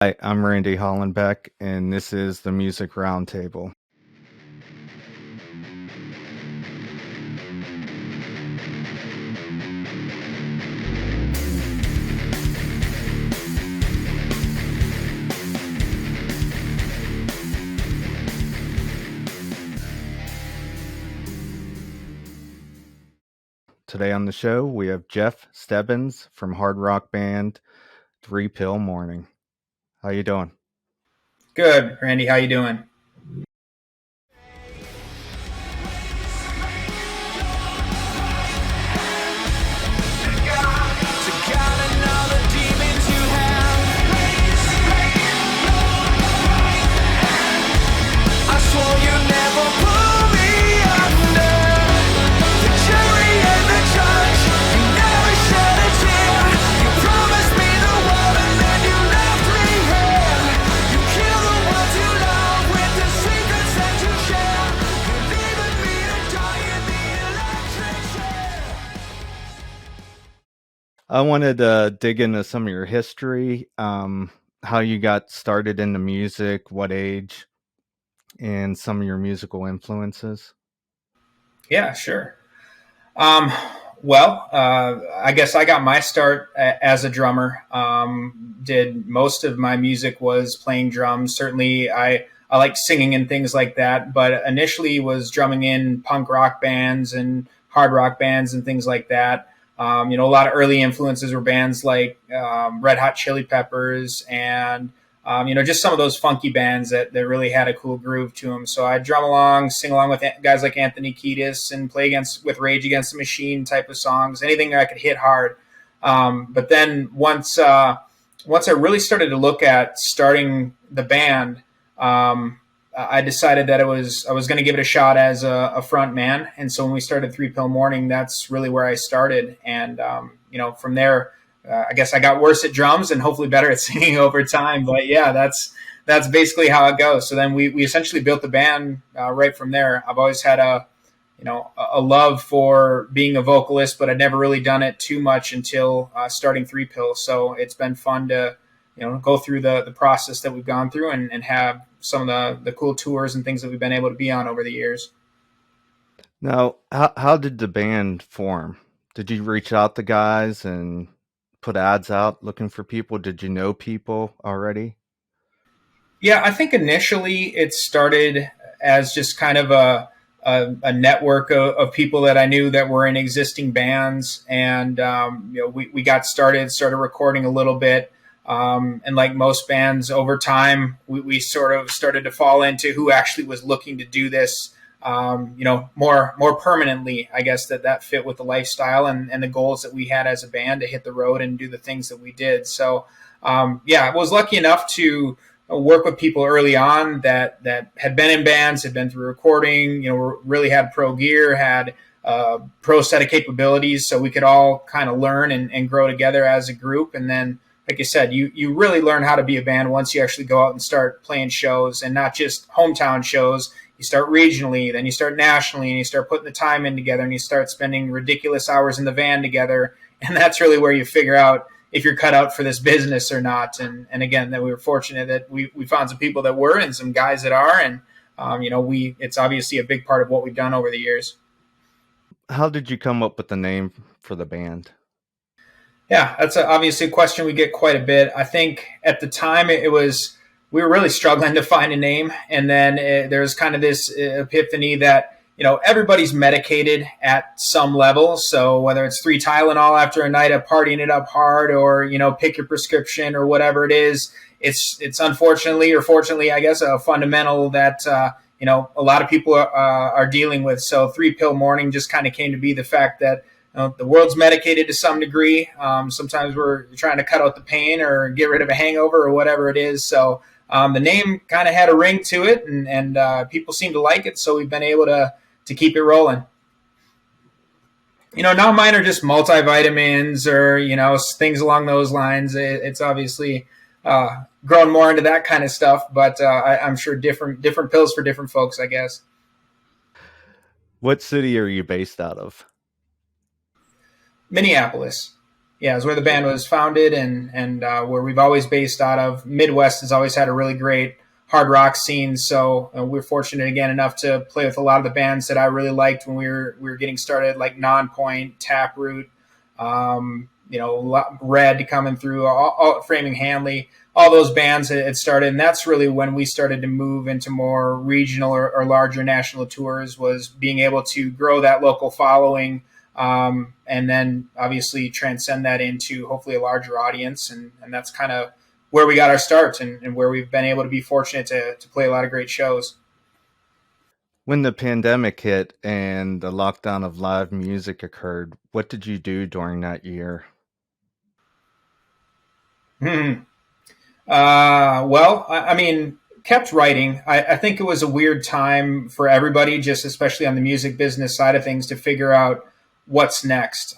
Hi, I'm Randy Hollenbeck, and this is the Music Roundtable. Today on the show, we have Jeff Stebbins from hard rock band Three Pill Morning. How you doing? Good, Randy. How you doing? I wanted to dig into some of your history, how you got started into music, what age, and some of your musical influences. Yeah, sure. Um, I guess I got my start as a drummer. Did most of my music was playing drums. Certainly, I like singing and things like that. But initially, was drumming in punk rock bands and hard rock bands and things like that. A lot of early influences were bands like Red Hot Chili Peppers and just some of those funky bands that really had a cool groove to them. So I drum along, sing along with guys like Anthony Kiedis, and play against with Rage Against the Machine type of songs, anything that I could hit hard. But then once I really started to look at starting the band, I decided that I was going to give it a shot as a front man. And so when we started Three Pill Morning, that's really where I started. And from there, I guess I got worse at drums and hopefully better at singing over time. But yeah, that's basically how it goes. So then we essentially built the band right from there. I've always had a love for being a vocalist, but I'd never really done it too much until starting Three Pill. So it's been fun to go through the process that we've gone through and have some of the cool tours and things that we've been able to be on over the years. Now, how did the band form? Did you reach out to guys and put ads out looking for people? Did you know people already? Yeah, I think initially it started as just kind of a network of people that I knew that were in existing bands, and we got started recording a little bit, and like most bands, over time we sort of started to fall into who actually was looking to do this, more permanently. I guess that fit with the lifestyle and the goals that we had as a band to hit the road and do the things that we did. So I was lucky enough to work with people early on that had been in bands, had been through recording, really had pro gear, had pro set of capabilities, so we could all kind of learn and grow together as a group. And then, like I said, you really learn how to be a band once you actually go out and start playing shows, and not just hometown shows. You start regionally, then you start nationally, and you start putting the time in together, and you start spending ridiculous hours in the van together. And that's really where you figure out if you're cut out for this business or not. And again, that we were fortunate that we found some people that were and some guys that are. And, it's obviously a big part of what we've done over the years. How did you come up with the name for the band? Yeah, that's obviously a question we get quite a bit. I think at the time it was, we were really struggling to find a name. And then there was kind of this epiphany that, everybody's medicated at some level. So whether it's 3 Tylenol after a night of partying it up hard, or, pick your prescription or whatever it is, it's unfortunately or fortunately, I guess, a fundamental that, a lot of people are dealing with. So Three Pill Morning just kind of came to be the fact that the world's medicated to some degree. Sometimes we're trying to cut out the pain or get rid of a hangover or whatever it is. So the name kind of had a ring to it, and people seem to like it. So we've been able to keep it rolling. Now mine are just multivitamins or, things along those lines. It's obviously grown more into that kind of stuff, but I'm sure different pills for different folks, I guess. What city are you based out of? Minneapolis. Yeah, it's where the band was founded, and where we've always based out of. Midwest has always had a really great hard rock scene, so we're fortunate again enough to play with a lot of the bands that I really liked when we were getting started, like Nonpoint, Taproot, Red coming through, all Framing Hanley, all those bands that had started, and that's really when we started to move into more regional or larger national tours. Was being able to grow that local following, and then obviously transcend that into hopefully a larger audience. And that's kind of where we got our start, and where we've been able to be fortunate to play a lot of great shows. When the pandemic hit and the lockdown of live music occurred, what did you do during that year? Hmm. Well, I mean, kept writing. I think it was a weird time for everybody, just especially on the music business side of things, to figure out what's next.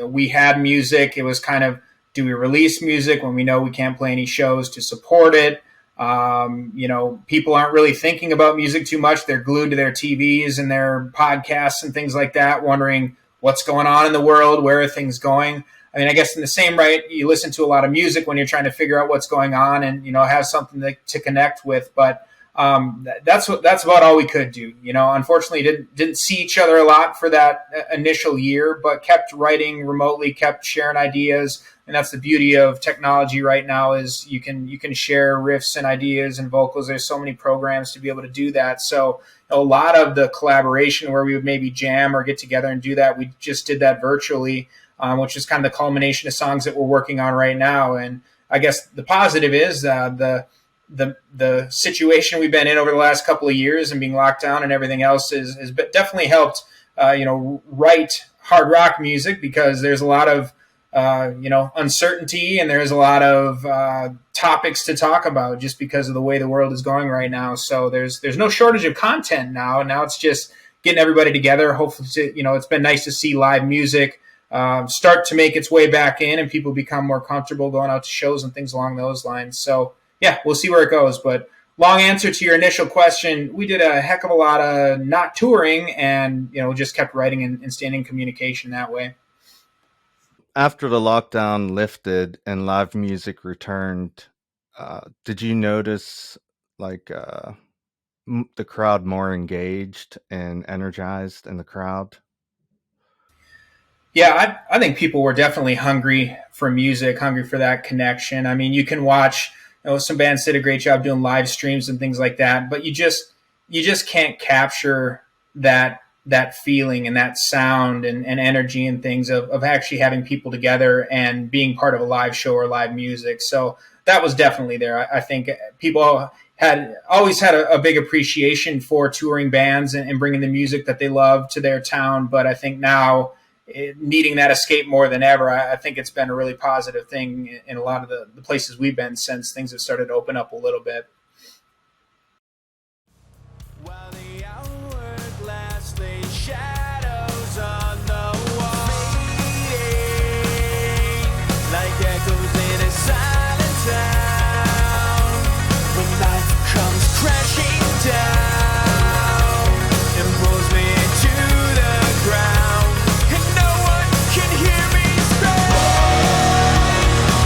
We had music. It was kind of, do we release music when we know we can't play any shows to support it? People aren't really thinking about music too much. They're glued to their TVs and their podcasts and things like that, wondering what's going on in the world, where are things going. I mean, I guess in the same right, you listen to a lot of music when you're trying to figure out what's going on and, have something to connect with. But that's about all we could do. Unfortunately, didn't see each other a lot for that initial year, but kept writing remotely, kept sharing ideas. And that's the beauty of technology right now, is you can share riffs and ideas and vocals. There's so many programs to be able to do that. So a lot of the collaboration where we would maybe jam or get together and do that, we just did that virtually. Which is kind of the culmination of songs that we're working on right now. And I guess the positive is the situation we've been in over the last couple of years and being locked down and everything else is definitely helped, write hard rock music, because there's a lot of, uncertainty, and there's a lot of topics to talk about just because of the way the world is going right now. So there's no shortage of content now. Now it's just getting everybody together. Hopefully, it's been nice to see live music start to make its way back in, and people become more comfortable going out to shows and things along those lines. So yeah, we'll see where it goes. But long answer to your initial question, we did a heck of a lot of not touring, and just kept writing and staying in communication that way. After the lockdown lifted and live music returned, did you notice like the crowd more engaged and energized in the crowd? Yeah, I think people were definitely hungry for music, hungry for that connection. I mean, you can watch, some bands did a great job doing live streams and things like that, but you just can't capture that feeling and that sound and energy and things of actually having people together and being part of a live show or live music. So that was definitely there. I think people had always had a big appreciation for touring bands and bringing the music that they love to their town. But I think now, needing that escape more than ever, I think it's been a really positive thing in a lot of the places we've been since things have started to open up a little bit. While the hourglass lays shadows on the wall, like echoes in a silent town, when life comes crashing down and pulls me to the ground.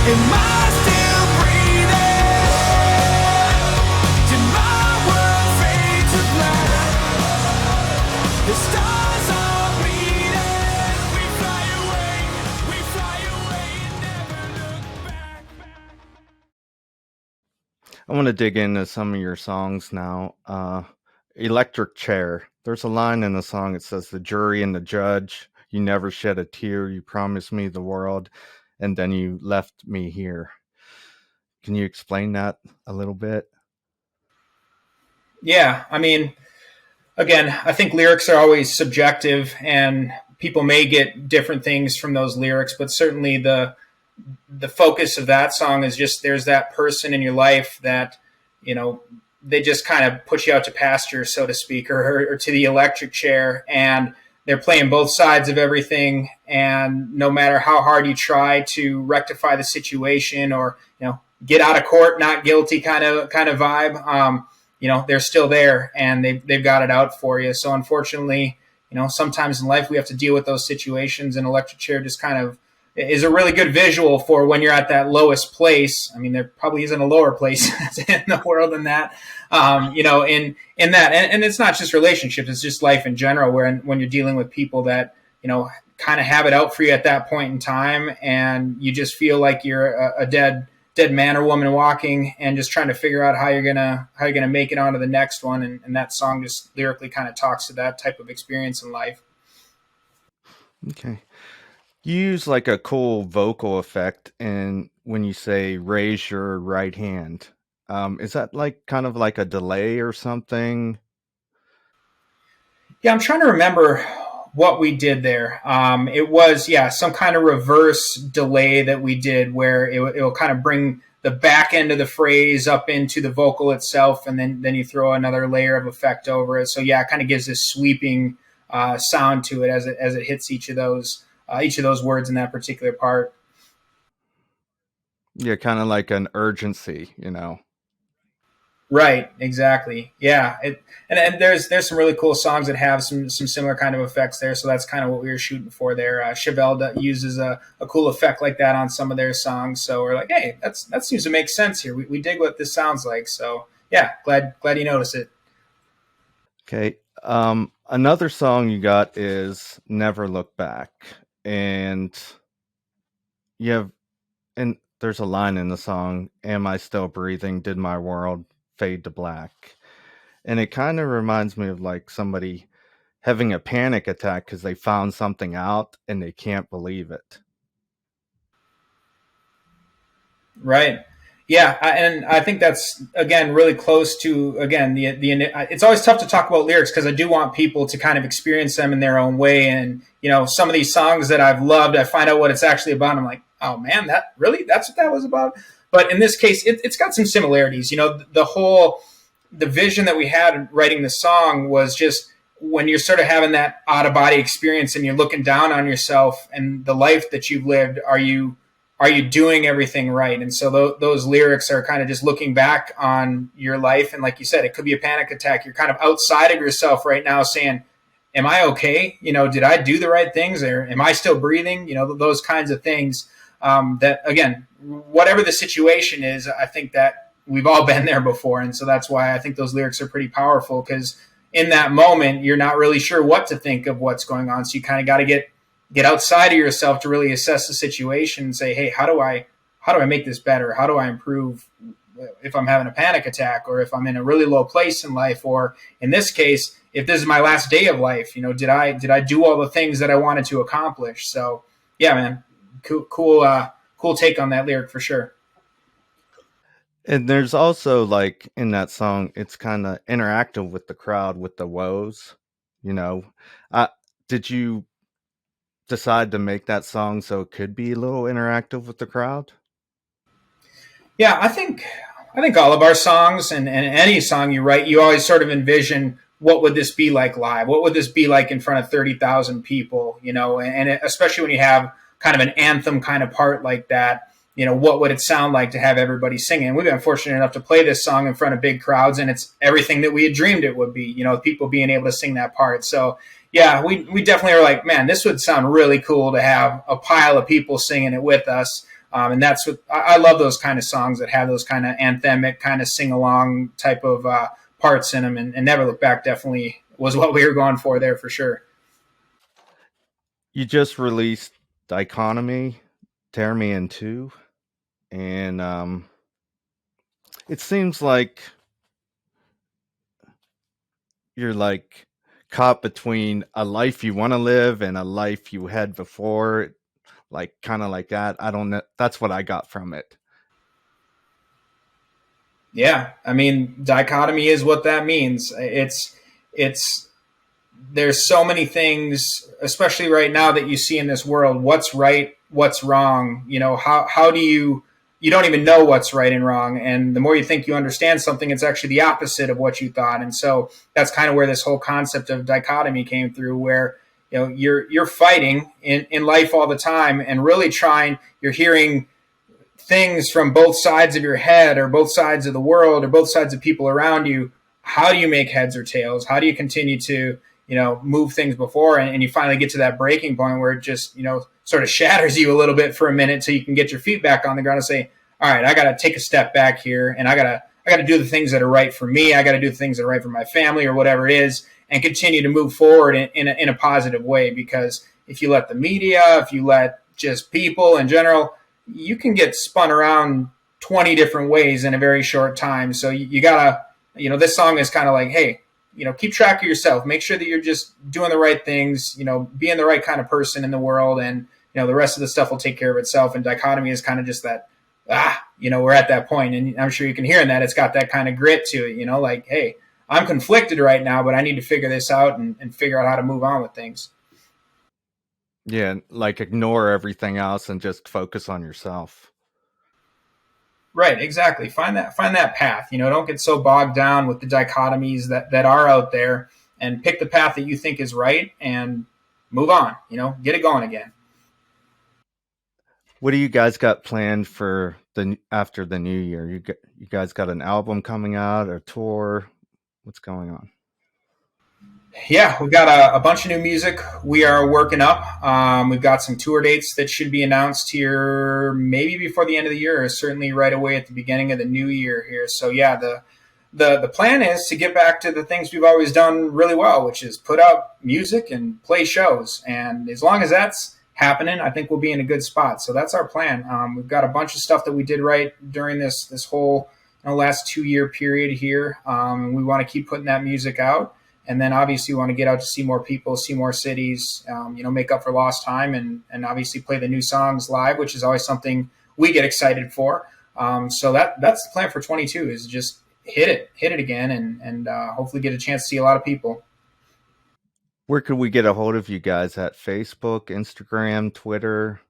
Am I still breathing? Did my world fade to black? The stars are bleeding. We fly away and never look back. I want to dig into some of your songs now. Electric Chair. There's a line in the song that says, "The jury and the judge, you never shed a tear, you promised me the world, and then you left me here." Can you explain that a little bit? Yeah, I mean, again, I think lyrics are always subjective, and people may get different things from those lyrics, but certainly the focus of that song is just, there's that person in your life that, they just kind of put you out to pasture, so to speak, or to the electric chair, and they're playing both sides of everything. And no matter how hard you try to rectify the situation, or, get out of court, not guilty kind of vibe, they're still there, and they've got it out for you. So unfortunately, sometimes in life we have to deal with those situations, and electric chair just kind of is a really good visual for when you're at that lowest place. I mean, there probably isn't a lower place in the world than that. In that, and it's not just relationships; it's just life in general. Where when you're dealing with people that kind of have it out for you at that point in time, and you just feel like you're a dead man or woman walking, and just trying to figure out how you're gonna make it onto the next one. And that song just lyrically kind of talks to that type of experience in life. Okay. You use like a cool vocal effect and when you say raise your right hand. Is that like kind of like a delay or something? Yeah, I'm trying to remember what we did there. It was, some kind of reverse delay that we did where it will kind of bring the back end of the phrase up into the vocal itself, and then you throw another layer of effect over it. So yeah, it kind of gives this sweeping sound to it as it hits each of those words in that particular part. Yeah, kind of like an urgency, you know. Right, exactly. Yeah, and there's some really cool songs that have some similar kind of effects there. So that's kind of what we were shooting for there. Chevelle uses a cool effect like that on some of their songs. So we're like, hey, that seems to make sense here. We dig what this sounds like. So yeah, glad you noticed it. Okay. Another song you got is Never Look Back. And you have and there's a line in the song, Am I Still Breathing? Did my world fade to black? And it kind of reminds me of like somebody having a panic attack because they found something out and they can't believe it. Right. Yeah, and I think that's again really close to again the. It's always tough to talk about lyrics because I do want people to kind of experience them in their own way. And some of these songs that I've loved, I find out what it's actually about. And I'm like, oh man, that's what that was about. But in this case, it's got some similarities. The vision that we had in writing the song was just when you're sort of having that out of body experience and you're looking down on yourself and the life that you've lived. Are you doing everything right? And so those lyrics are kind of just looking back on your life. And like you said, it could be a panic attack. You're kind of outside of yourself right now saying, am I okay? Did I do the right things, or am I still breathing? Those kinds of things that, again, whatever the situation is, I think that we've all been there before. And so that's why I think those lyrics are pretty powerful, because in that moment, you're not really sure what to think of what's going on. So you kind of got to get outside of yourself to really assess the situation and say, hey, how do I make this better? How do I improve if I'm having a panic attack, or if I'm in a really low place in life, or in this case, if this is my last day of life, did I do all the things that I wanted to accomplish? So yeah, man, cool take on that lyric for sure. And there's also like in that song, it's kind of interactive with the crowd with the woes, you know. Uh, did you decide to make that song so it could be a little interactive with the crowd? Yeah, I think all of our songs, and any song you write, you always sort of envision what would this be like live? What would this be like in front of 30,000 people? Especially when you have kind of an anthem kind of part like that, what would it sound like to have everybody singing? We've been fortunate enough to play this song in front of big crowds, and it's everything that we had dreamed it would be, people being able to sing that part. So yeah, we definitely are like, man, this would sound really cool to have a pile of people singing it with us. And that's what I love, those kind of songs that have those kind of anthemic, kind of sing along type of parts in them. And Never Look Back definitely was what we were going for there for sure. You just released Dichotomy, Tear Me in Two, and it seems like you're like caught between a life you want to live and a life you had before, like kind of like that. I don't know. That's what I got from it. Yeah, I mean, dichotomy is what that means. It's there's so many things, especially right now, that you see in this world. What's right? What's wrong? How do you don't even know what's right and wrong. And the more you think you understand something, it's actually the opposite of what you thought. And so that's kind of where this whole concept of dichotomy came through, where you're fighting in life all the time and really trying. You're hearing things from both sides of your head, or both sides of the world, or both sides of people around you. How do you make heads or tails? How do you continue to move things before, and you finally get to that breaking point where it just sort of shatters you a little bit for a minute till you can get your feet back on the ground and say, all right, I got to take a step back here, and I got to do the things that are right for me. I got to do the things that are right for my family or whatever it is, and continue to move forward in a positive way. Because if you let the media, if you let just people in general, you can get spun around 20 different ways in a very short time. So you gotta, this song is kind of like, hey, keep track of yourself. Make sure that you're just doing the right things, being the right kind of person in the world, and the rest of the stuff will take care of itself. And Dichotomy is kind of just that, we're at that point, and I'm sure you can hear in that it's got that kind of grit to it, like, hey, I'm conflicted right now, but I need to figure this out and figure out how to move on with things. Yeah, like ignore everything else and just focus on yourself. Right, exactly. Find that path. Don't get so bogged down with the dichotomies that are out there, and pick the path that you think is right and move on. Get it going again. What do you guys got planned for after the new year? You guys got an album coming out, a tour? What's going on? Yeah, we've got a bunch of new music we are working up. We've got some tour dates that should be announced here maybe before the end of the year, or certainly right away at the beginning of the new year here. So yeah, the plan is to get back to the things we've always done really well, which is put out music and play shows. And as long as that's happening, I think we'll be in a good spot. So that's our plan. We've got a bunch of stuff that we did right during this whole last 2-year period here. We want to keep putting that music out. And then obviously we want to get out to see more people, see more cities, make up for lost time, and obviously play the new songs live, which is always something we get excited for. So that's the plan for 22, is just hit it again, and hopefully get a chance to see a lot of people. Where could we get a hold of you guys at? Facebook, Instagram, Twitter?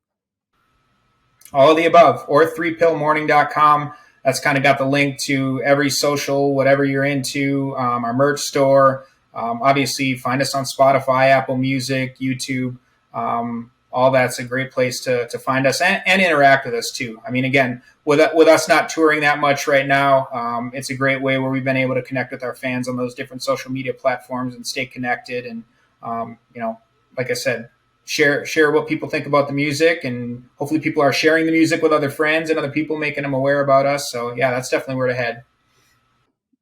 All of the above, or 3pillmorning.com. That's kind of got the link to every social, whatever you're into, our merch store. Obviously, find us on Spotify, Apple Music, YouTube. All that's a great place to find us and interact with us too. I mean, again, with us not touring that much right now, it's a great way where we've been able to connect with our fans on those different social media platforms and stay connected. And like I said, share what people think about the music, and hopefully people are sharing the music with other friends and other people, making them aware about us. So yeah, that's definitely where to head.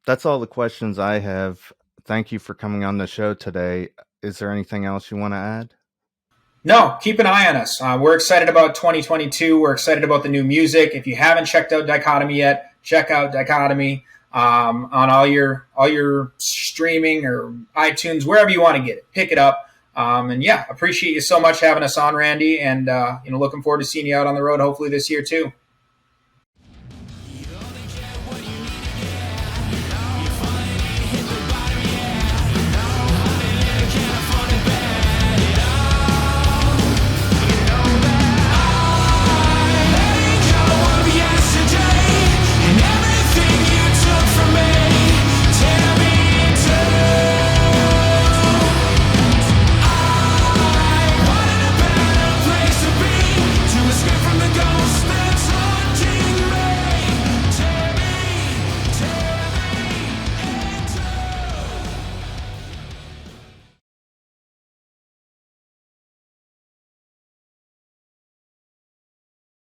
That's all the questions I have. Thank you for coming on the show today. Is there anything else you want to add? No, keep an eye on us. We're excited about 2022. We're excited about the new music. If you haven't checked out Dichotomy yet, check out Dichotomy on all your streaming or iTunes, wherever you want to get it. Pick it up. And yeah, appreciate you so much having us on, Randy. And looking forward to seeing you out on the road hopefully this year too.